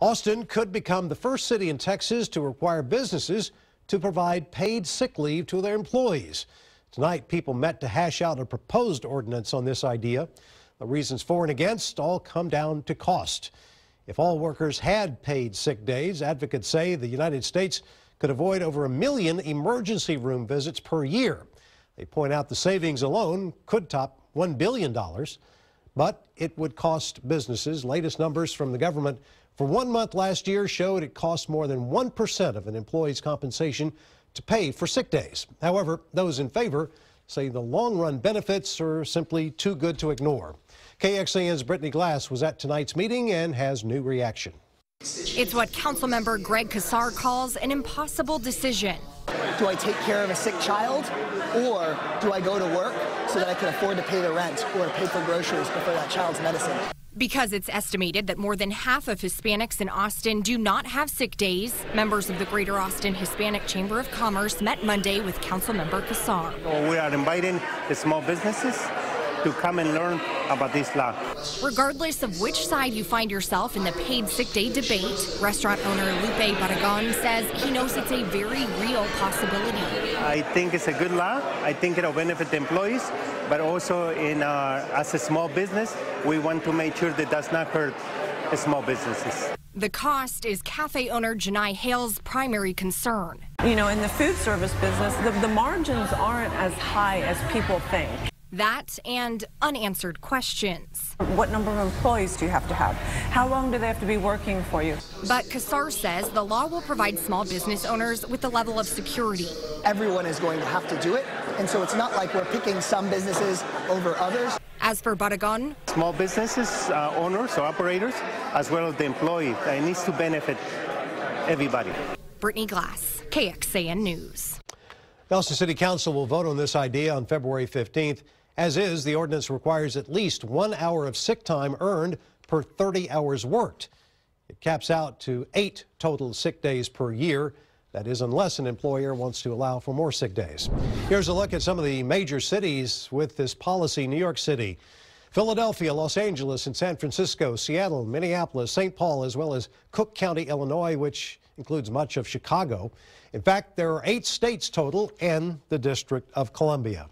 Austin could become the first city in Texas to require businesses to provide paid sick leave to their employees. Tonight, people met to hash out a proposed ordinance on this idea. The reasons for and against all come down to cost. If all workers had paid sick days, advocates say the United States could avoid over 1 million emergency room visits per year. They point out the savings alone could top $1 billion, but it would cost businesses. Latest numbers from the government for 1 month last year showed it cost more than 1% of an employee's compensation to pay for sick days. However, those in favor say the long-run benefits are simply too good to ignore. KXAN's Brittany Glass was at tonight's meeting and has new reaction. It's what Councilmember Greg Casar calls an impossible decision. Do I take care of a sick child, or do I go to work so that I can afford to pay the rent or pay for groceries for that child's medicine? Because it's estimated that more than half of Hispanics in Austin do not have sick days, members of the Greater Austin Hispanic Chamber of Commerce met Monday with Councilmember Casar. We are inviting the small businesses to come and learn about this law. Regardless of which side you find yourself in the paid sick day debate, restaurant owner Lupe Barragon says he knows it's a very real possibility. I think it's a good law. I think it'll benefit the employees, but also as a small business, we want to make sure that does not hurt small businesses. The cost is cafe owner Janai Hale's primary concern. You know, in the food service business, the margins aren't as high as people think. That and unanswered questions. What number of employees do you have to have? How long do they have to be working for you? But Casar says the law will provide small business owners with a level of security. Everyone is going to have to do it, and so it's not like we're picking some businesses over others. As for Barragon, small businesses, owners or operators, as well as the employee, it needs to benefit everybody. Brittany Glass, KXAN News. The Austin City Council will vote on this idea on February 15th. As is, the ordinance requires at least 1 hour of sick time earned per 30 hours worked. It caps out to 8 total sick days per year. That is, unless an employer wants to allow for more sick days. Here's a look at some of the major cities with this policy. New York City, Philadelphia, Los Angeles, and San Francisco, Seattle, Minneapolis, St. Paul, as well as Cook County, Illinois, which includes much of Chicago. In fact, there are 8 states total and the District of Columbia.